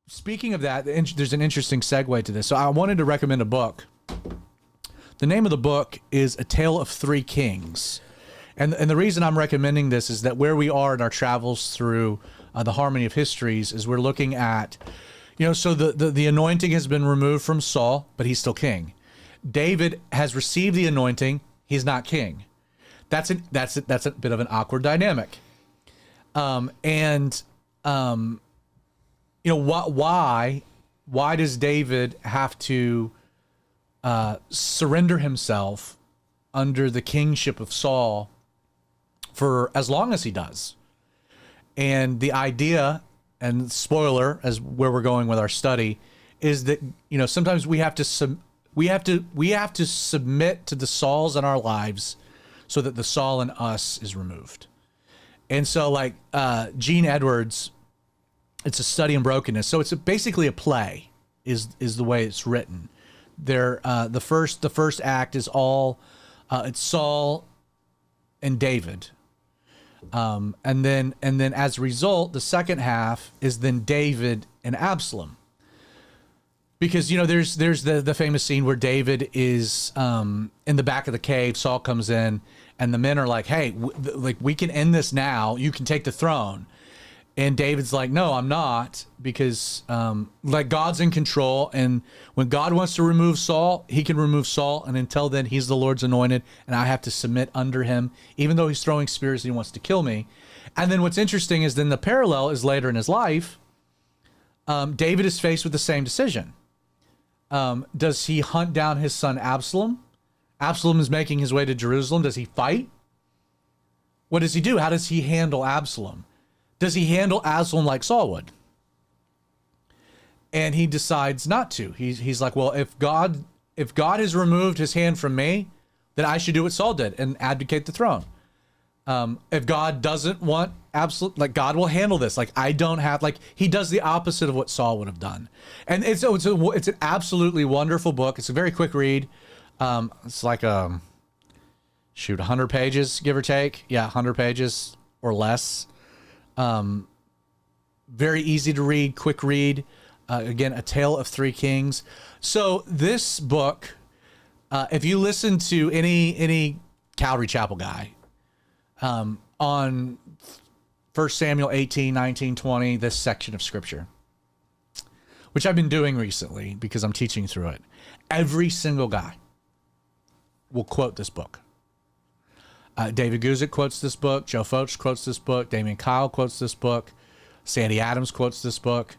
speaking of that, there's an interesting segue to this. So I wanted to recommend a book. The name of the book is A Tale of Three Kings. And the reason I'm recommending this is that where we are in our travels through the Harmony of Histories is we're looking at, so the anointing has been removed from Saul, but he's still king. David has received the anointing. He's not king. That's a bit of an awkward dynamic. Why does David have to surrender himself under the kingship of Saul for as long as he does? And the idea, and spoiler, as where we're going with our study, is that sometimes we have to submit to the Sauls in our lives so that the Saul in us is removed. And so, like Gene Edwards, it's a study in brokenness. So it's basically a play, is the way it's written. The first act is all it's Saul and David, and then as a result, the second half is then David and Absalom. Because there's the famous scene where David is in the back of the cave. Saul comes in, and the men are like, "Hey, we can end this now. You can take the throne." And David's like, "No, I'm not," because God's in control, and when God wants to remove Saul, he can remove Saul, and until then, he's the Lord's anointed, and I have to submit under him, even though he's throwing spears and he wants to kill me. And then what's interesting is then the parallel is later in his life, David is faced with the same decision. Does he hunt down his son Absalom? Absalom is making his way to Jerusalem. Does he fight? What does he do? How does he handle Absalom? Does he handle Absalom like Saul would? And he decides not to. He's like, well, if God has removed his hand from me, then I should do what Saul did and abdicate the throne. If God doesn't want Absalom, God will handle this. I don't have, he does the opposite of what Saul would have done. And it's an absolutely wonderful book. It's a very quick read. It's like 100 pages, give or take. Yeah, 100 pages or less. Very easy to read, quick read. Again, A Tale of Three Kings. So this book, if you listen to any Calvary Chapel guy, on 1 Samuel 18, 19, 20, this section of scripture, which I've been doing recently because I'm teaching through it, every single guy will quote this book. David Guzik quotes this book. Joe Focht quotes this book. Damian Kyle quotes this book. Sandy Adams quotes this book.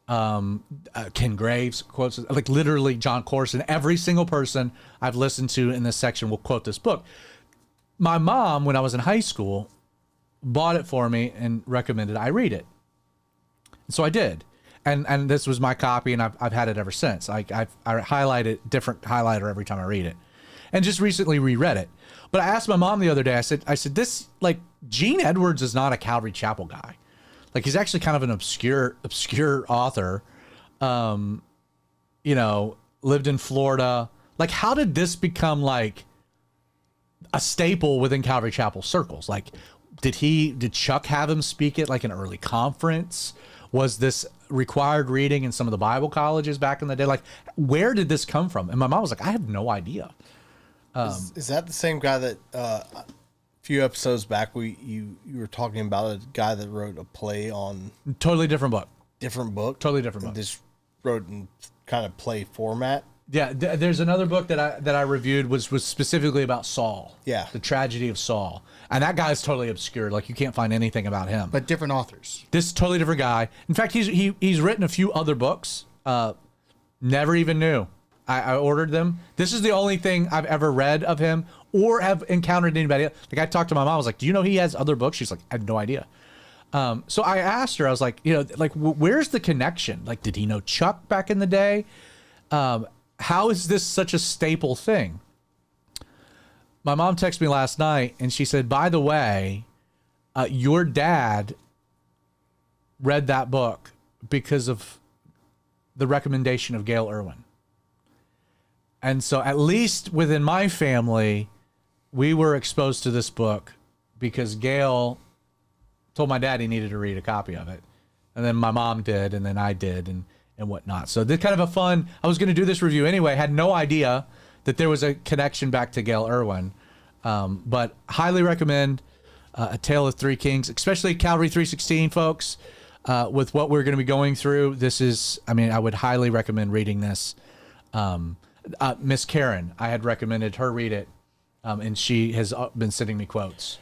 Ken Graves quotes it. Literally John Corson. Every single person I've listened to in this section will quote this book. My mom, when I was in high school, bought it for me and recommended I read it. So I did. And this was my copy, and I've had it ever since. I highlight it, different highlighter every time I read it. And just recently reread it. But I asked my mom the other day, I said, this, Gene Edwards is not a Calvary Chapel guy. He's actually kind of an obscure author, lived in Florida. How did this become, a staple within Calvary Chapel circles? Did Chuck have him speak at, an early conference? Was this required reading in some of the Bible colleges back in the day? Where did this come from? And my mom was like, I have no idea. Is that the same guy that a few episodes back you were talking about, a guy that wrote a play on totally different book? Totally different book. Just wrote in kind of play format. Yeah, there's another book that I reviewed was specifically about Saul. Yeah, the tragedy of Saul, and that guy's totally obscure. You can't find anything about him. But different authors. This totally different guy. In fact, he's written a few other books. Never even knew. I ordered them. This is the only thing I've ever read of him or have encountered anybody else. I talked to my mom. I was like, do you know he has other books? She's like, I have no idea. So I asked her, I was like, where's the connection? Did he know Chuck back in the day? How is this such a staple thing? My mom texted me last night and she said, by the way, your dad read that book because of the recommendation of Gail Irwin. And so at least within my family, we were exposed to this book because Gail told my dad he needed to read a copy of it. and then my mom did, and then I did, and whatnot. So this kind of a fun. I was going to do this review anyway. Had no idea that there was a connection back to Gail Irwin, but highly recommend A Tale of Three Kings, especially Calvary 316 folks. With what we're going to be going through, this is. I mean, I would highly recommend reading this. Miss Karen, I had recommended her read it, and she has been sending me quotes.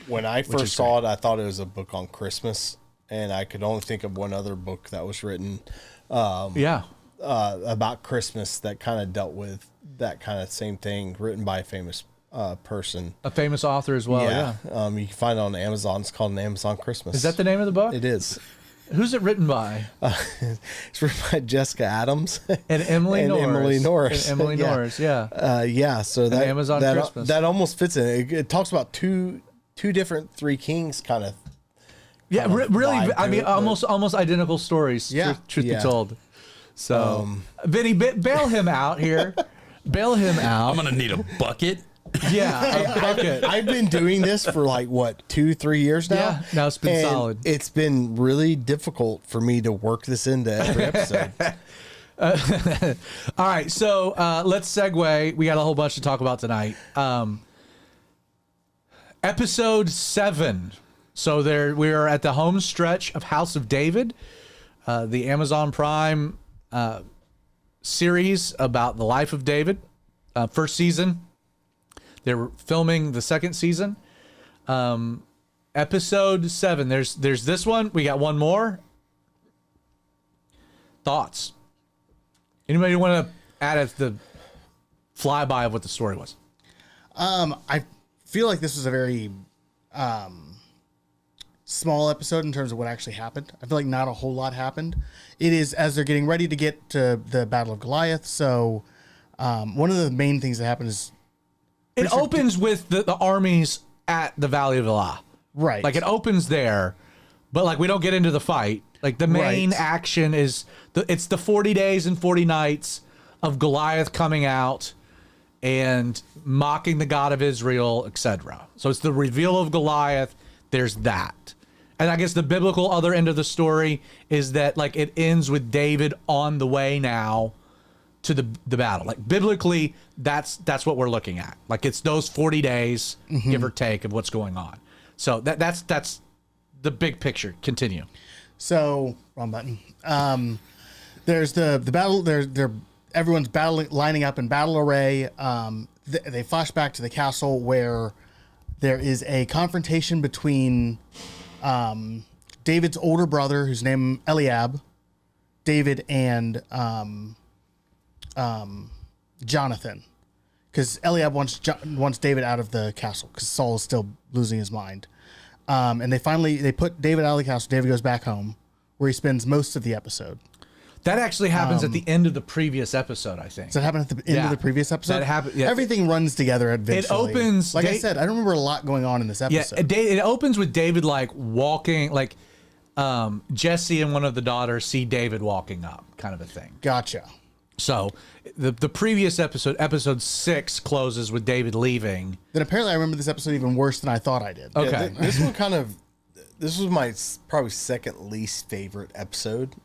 When I first saw it, I thought it was a book on Christmas, and I could only think of one other book that was written, about Christmas that kind of dealt with that kind of same thing, written by a famous person, a famous author as well. Yeah, you can find it on Amazon. It's called An Amazon Christmas. Is that the name of the book? It is. Who's it written by? It's written by Jessica Adams and Emily Norris. Emily Norris. And Emily Norris, yeah. So that Amazon Christmas. That almost fits in. It talks about two different Three Kings kind of. Yeah, really. I mean, almost identical stories. Yeah, truth be told. So, Vinny, bail him out here. Bail him out. I'm gonna need a bucket. Yeah, a bucket. I've been doing this for like 2-3 years now. Yeah, now it's been solid. It's been really difficult for me to work this into every episode. All right, so let's segue. We got a whole bunch to talk about tonight. Episode 7. So we are at the home stretch of House of David, the Amazon Prime series about the life of David. First season. They're filming the second season. Episode 7. There's this one. We got one more. Thoughts? Anybody want to add the flyby of what the story was? I feel like this was a very small episode in terms of what actually happened. I feel like not a whole lot happened. It is as they're getting ready to get to the Battle of Goliath. So one of the main things that happened is it opens with the armies at the Valley of Elah. Right. Like it opens there, but like we don't get into the fight. Like the main action is it's the 40 days and 40 nights of Goliath coming out and mocking the God of Israel, etc. So it's the reveal of Goliath. There's that. And I guess the biblical other end of the story is that like it ends with David on the way now to the battle. Like biblically, that's what we're looking at. Like it's those 40 days, give or take, of what's going on. So that's the big picture. Continue. So wrong button. There's the battle. Everyone's lining up in battle array. They flash back to the castle where there is a confrontation between David's older brother, whose name Eliab, David, and Jonathan, because Eliab wants David out of the castle because Saul is still losing his mind. And they put David out of the castle. David goes back home, where he spends most of the episode. That actually happens at the end of the previous episode, I think. Does that happen at the end of the previous episode? That happened. Yeah. Everything runs together eventually. It opens. Like I said, I don't remember a lot going on in this episode. Yeah, it opens with David like walking, like Jesse and one of the daughters see David walking up, kind of a thing. Gotcha. So the previous episode 6, closes with David leaving. Then apparently I remember this episode even worse than I thought I did. Okay. Yeah, this was my probably second least favorite episode.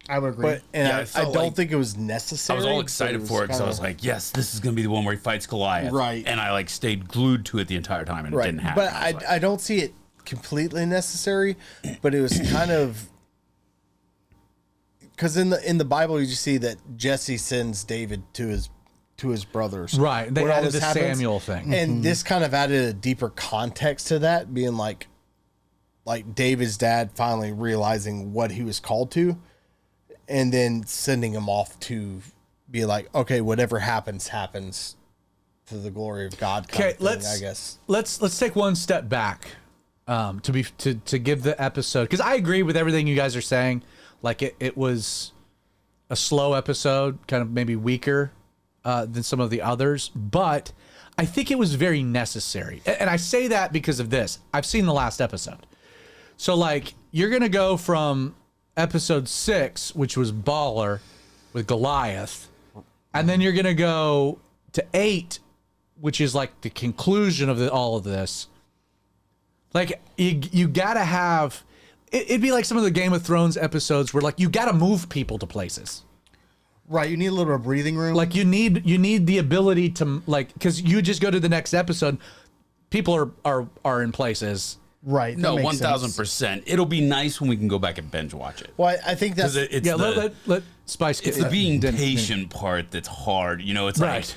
I would agree. But I don't think it was necessary. I was all excited for it because I was like, yes, this is going to be the one where he fights Goliath. Right. And I like stayed glued to it the entire time and it didn't happen. But I don't see it completely necessary, but it was kind of, because in the Bible you just see that Jesse sends David to his brothers. Right. They added the Samuel thing. And this kind of added a deeper context to that, being like David's dad finally realizing what he was called to, and then sending him off to be like, okay, whatever happens to the glory of God. Okay, I guess. Let's take one step back to give the episode, because I agree with everything you guys are saying. Like it was a slow episode, kind of maybe weaker than some of the others, but I think it was very necessary. And I say that because of this. I've seen the last episode. So like you're going to go from episode 6, which was Baller with Goliath, and then you're going to go to 8, which is like the conclusion of all of this. Like you got to have it'd be like some of the Game of Thrones episodes where like you got to move people to places. Right, you need a little bit of breathing room. Like you need the ability to like, because you just go to the next episode, people are in places. Right. that No, makes sense. 1000%. It'll be nice when we can go back and binge watch it. Well, I think that's Because it's Yeah, the, let Spice get it's the being then- patient part that's hard. You know, it's Right.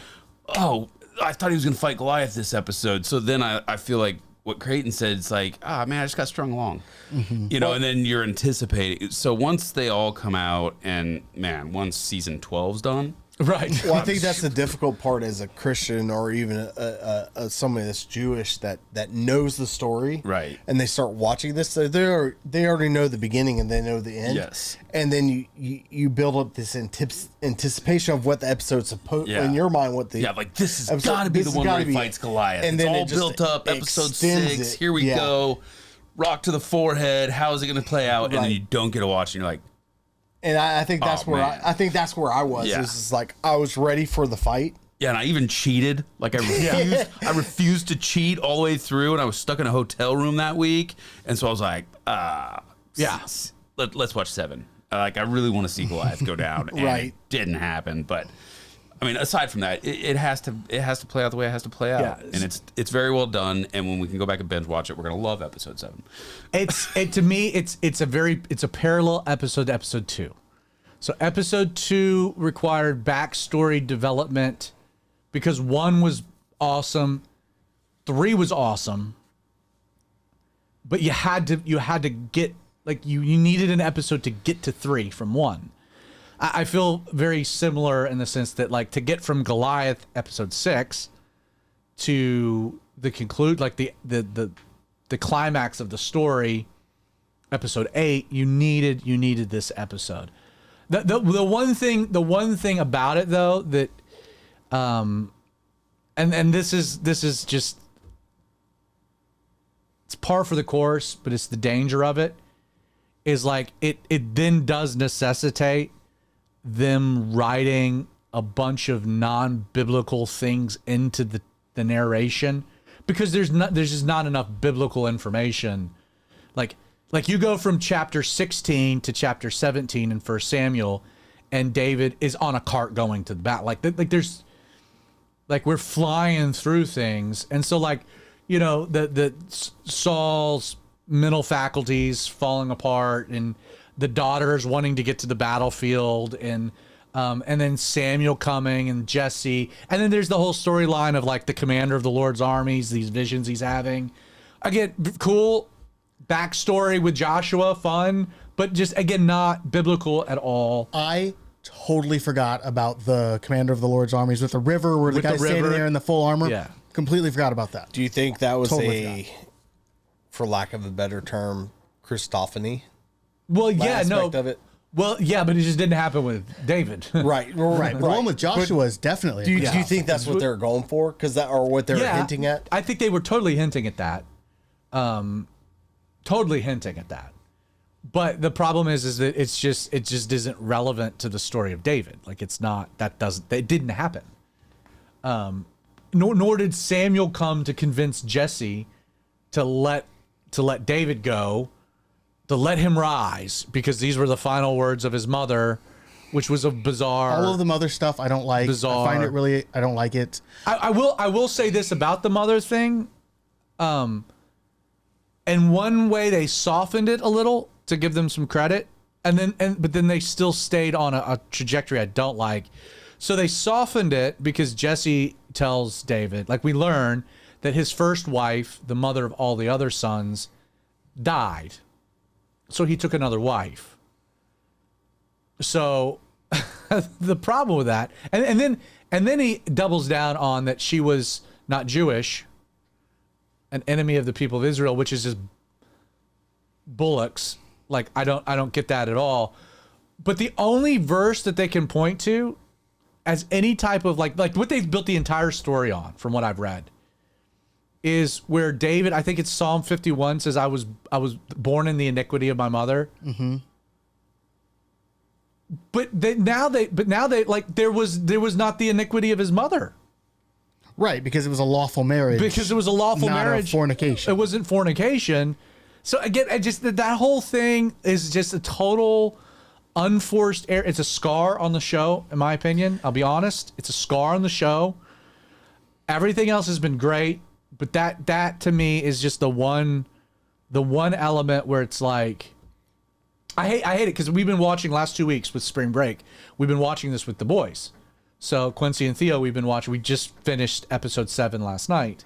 like, oh, I thought he was going to fight Goliath this episode. So then I feel like what Creighton said, it's like, man, I just got strung along. You know, and then you're anticipating. So once they all come out and, man, once season 12's done. Right. Well, I think that's the difficult part as a Christian or even somebody that's Jewish that knows the story, Right. And they start watching this, so they already know the beginning and they know the end, Yes. And then you build up this anticipation of what the episode's supposed Yeah. in your mind. What the Yeah, like this has episode- got to be this the has one gotta where he be fights Goliath. and It's then all it just built up. Episode extends 6. it. Here we Yeah. go. Rock to the forehead. How is it going to play out? And then Right. you don't get to watch, and you're like, And I think that's Oh, where man. I think that's where I was. Yeah. This is like I was ready for the fight. yeah, and I even cheated. Like I refused to cheat all the way through, and I was stuck in a hotel room that week, and so I was like, Yeah. let's watch 7. Like I really want to see Goliath go down, and Right. it didn't happen. But I mean, aside from that, it has to play out the way it has to play out, Yeah. and it's very well done. And when we can go back and binge watch it, we're gonna love episode 7. To me it's a parallel episode to episode 2. So episode 2 required backstory development because 1 was awesome, 3 was awesome, but you had to get like you needed an episode to get to 3 from 1. I feel very similar in the sense that like to get from Goliath episode 6 to the conclude like the climax of the story episode 8, you needed this episode. The one thing about it though that and this is just it's par for the course, but it's the danger of it is like it then does necessitate them writing a bunch of non-biblical things into the narration because there's just not enough biblical information. Like you go from chapter 16 to chapter 17 in 1 Samuel and David is on a cart going to the battle. Like there's like we're flying through things. And so like, you know, the Saul's mental faculties falling apart and the daughters wanting to get to the battlefield and then Samuel coming and Jesse. And then there's the whole storyline of like the commander of the Lord's armies, these visions he's having. Again, cool backstory with Joshua, fun, but just again, not biblical at all. I totally forgot about the commander of the Lord's armies with the river where the With the guy's standing river. there in the full armor. Yeah. Completely forgot about that. Do you think that was Totally for lack of a better term, Christophany? Well, yeah, Aspect no. of it? Well, yeah, but it just didn't happen with David. Right, Right. But the one with Joshua is definitely. Do you, Yeah. do you think that's what they're going for? Because that or what they're hinting at? I think they were totally hinting at that. Totally hinting at that. But the problem is that it just isn't relevant to the story of David. Like it's not it didn't happen. Nor did Samuel come to convince Jesse to let David go, to let him rise, because these were the final words of his mother, which was a bizarre. all of the mother stuff I don't like. Bizarre. I find it really. I don't like it. I will say this about the mother thing. And one way they softened it a little to give them some credit, but then they still stayed on a trajectory I don't like. So they softened it because Jesse tells David, like we learn that his first wife, the mother of all the other sons, died. So he took another wife. So the problem with that, and then he doubles down on that she was not Jewish, an enemy of the people of Israel, which is just bullocks. Like I don't get that at all. But the only verse that they can point to as any type of like what they've built the entire story on, from what I've read, is where David, I think it's Psalm 51, says I was born in the iniquity of my mother. Mm-hmm. But now they like there was not the iniquity of his mother. Right, because it was a lawful marriage. Because it was a lawful not marriage. A fornication. It wasn't fornication. So again, I just that whole thing is just a total unforced error. It's a scar on the show, in my opinion. I'll be honest. It's a scar on the show. Everything else has been great, but that to me is just the one element where it's like, I hate it because we've been watching last 2 weeks with spring break. We've been watching this with the boys. So Quincy and Theo, we've been watching. We just finished episode 7 last night,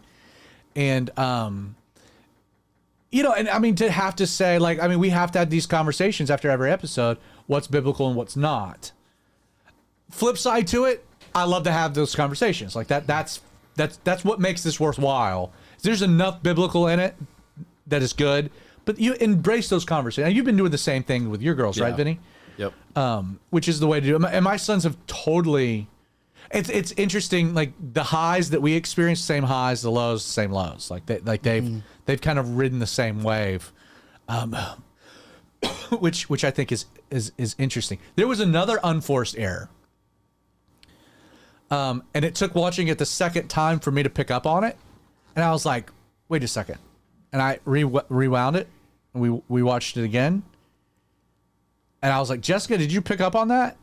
and you know, and I mean, to have to say, like, I mean, we have to have these conversations after every episode, what's biblical and what's not. Flip side to it, I love to have those conversations. Like that's what makes this worthwhile. There's enough biblical in it that is good, but you embrace those conversations. And you've been doing the same thing with your girls, right, Vinny? Yep. Which is the way to do it. And my sons have totally, it's interesting, like the highs that we experience, same highs, the lows, same lows. Like they've kind of ridden the same wave, which I think is interesting. There was another unforced error, and it took watching it the second time for me to pick up on it, and I was like, wait a second, and I rewound it, and we watched it again, and I was like, Jessica, did you pick up on that?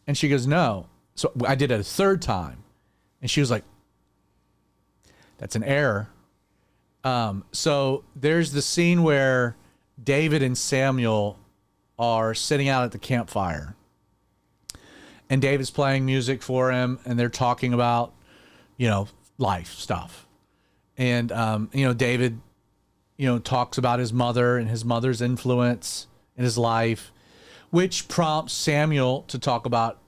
And she goes, no. So I did it a third time, and she was like, that's an error. So there's the scene where David and Samuel are sitting out at the campfire, and David's playing music for him, and they're talking about, you know, life stuff. And, you know, David, you know, talks about his mother and his mother's influence in his life, which prompts Samuel to talk about,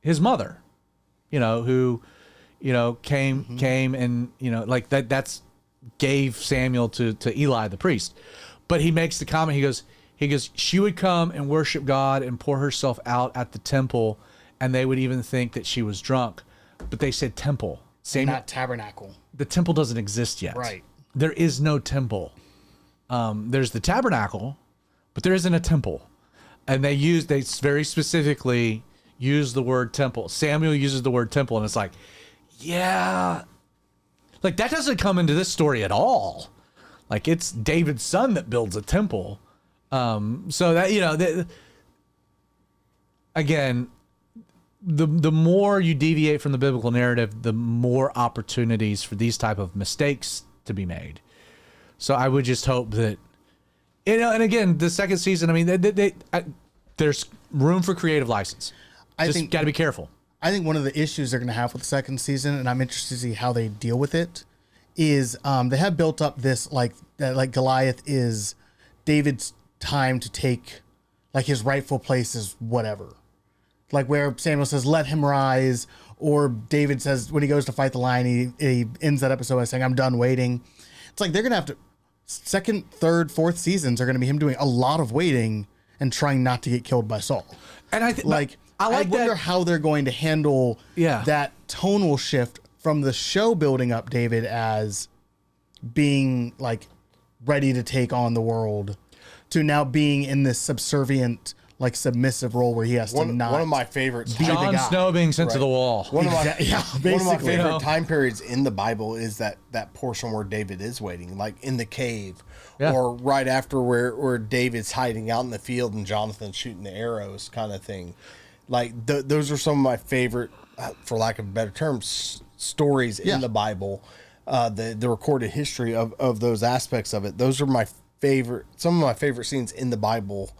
his mother, you know, who, you know, came and, you know, like that's gave Samuel to Eli the priest. But he makes the comment, he goes, she would come and worship God and pour herself out at the temple, and they would even think that she was drunk. But they said temple. Samuel, Not tabernacle. the temple doesn't exist yet. Right. There is no temple. There's the tabernacle, but there isn't a temple. And they very specifically use the word temple. Samuel uses the word temple, and it's like, yeah, like that doesn't come into this story at all. Like it's David's son that builds a temple. So that, you know, again, the more you deviate from the biblical narrative, the more opportunities for these type of mistakes to be made. So I would just hope that, you know, and again, the second season, I mean, there's room for creative license. I Just think got to be careful. I think one of the issues they're going to have with the second season, and I'm interested to see how they deal with it, is they have built up this like Goliath is David's time to take like his rightful place is whatever, like where Samuel says let him rise, or David says when he goes to fight the lion, he ends that episode by saying I'm done waiting. It's like they're gonna have to second, third, fourth seasons are gonna be him doing a lot of waiting and trying not to get killed by Saul. And I wonder how they're going to handle that tonal shift from the show building up David as being like ready to take on the world to now being in this subservient, like submissive role where he has to not. One of my favorites. Jon Snow being sent to the wall. One of my basically. favorite time periods in the Bible is that portion where David is waiting, like in the cave, or right after where David's hiding out in the field and Jonathan's shooting the arrows, kind of thing. Like those are some of my favorite, for lack of a better term, stories in the Bible. The recorded history of those aspects of it. Those are some of my favorite scenes in the Bible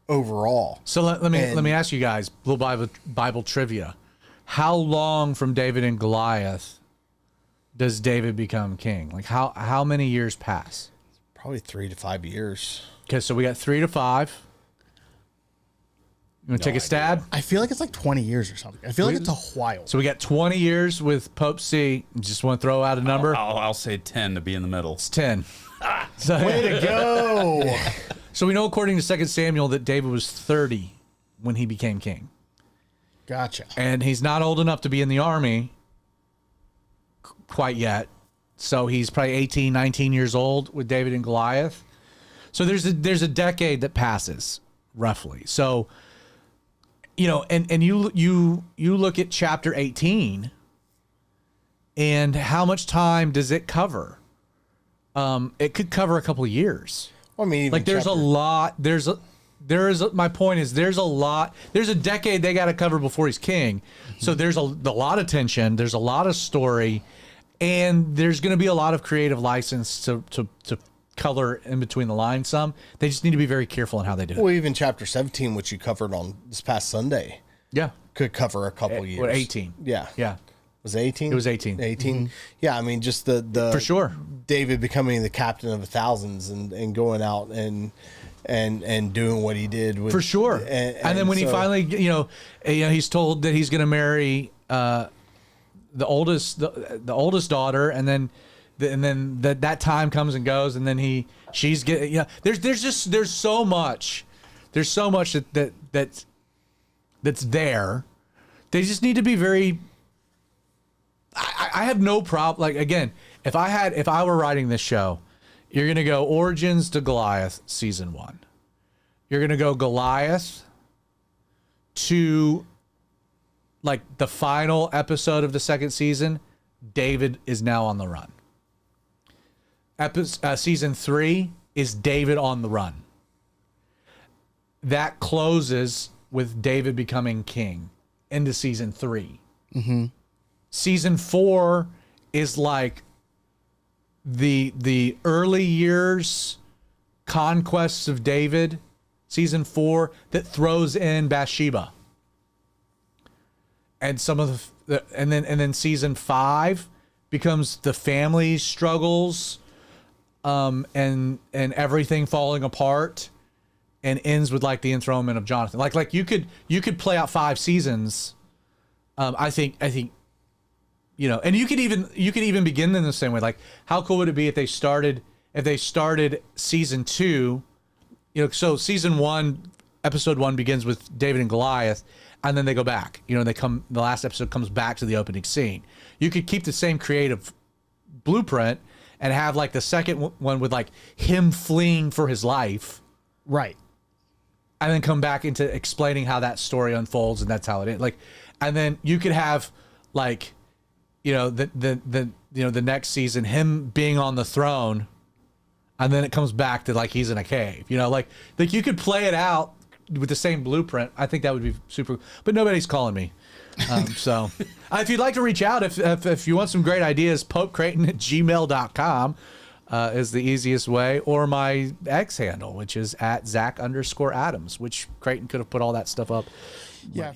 overall. So let me ask you guys a little Bible trivia. How long from David and Goliath does David become king? Like how many years pass? Probably 3 to 5 years. Okay, so we got 3 to 5. You want to take a stab? I feel like it's like 20 years or something. I feel like it's a while. So we got 20 years with Pope C. Just want to throw out a number? I'll say 10 to be in the middle. It's 10. So, Way to go. So we know according to 2 Samuel that David was 30 when he became king. Gotcha. And he's not old enough to be in the army quite yet. So he's probably 18, 19 years old with David and Goliath. So there's a decade that passes, roughly. So, you know, and you look at chapter 18 and how much time does it cover? it could cover a couple of years. Well, I mean, even Like there's a lot. My point is there's a lot. There's a decade they got to cover before he's king. So there's a lot of tension. There's a lot of story, and there's going to be a lot of creative license to color in between the lines. Some they just need to be very careful in how they do it. Well, even chapter 17, which you covered on this past Sunday, Yeah. could cover a couple years. What, 18? Yeah. Yeah. Was it 18? It was 18. 18. Yeah, I mean, just the For sure. David becoming the captain of the thousands and going out and doing what he did with, For sure. And then when he so- finally, he's told that he's going to marry the oldest daughter, and then that time comes and goes, and then she's getting, there's so much that's there. They just need to be very. I have no problem. Like, again, if I were writing this show, you're gonna go Origins to Goliath season 1. You're gonna go Goliath to like the final episode of the second season. David is now on the run. Season 3 is David on the run. That closes with David becoming king into season 3. Season 4 is like the early years conquests of David. Season 4 that throws in Bathsheba, and some of and then season 5 becomes the family struggles, and everything falling apart, and ends with like the enthronement of Jonathan. Like you could play out 5 seasons. I think. And you could even begin in the same way. Like, how cool would it be if they started season 2? So season 1, episode 1 begins with David and Goliath, and then they go back. The last episode comes back to the opening scene. You could keep the same creative blueprint and have like the second one with like him fleeing for his life, Right. and then come back into explaining how that story unfolds, and that's how it is. Like, and then you could have like, the next season him being on the throne, and then it comes back to like he's in a cave. Like you could play it out with the same blueprint. I think that would be super. But nobody's calling me. So if you'd like to reach out, if you want some great ideas, popecreighton@gmail.com is the easiest way, or my X handle, which is @Zach_Adams, which Creighton could have put all that stuff up. Yeah.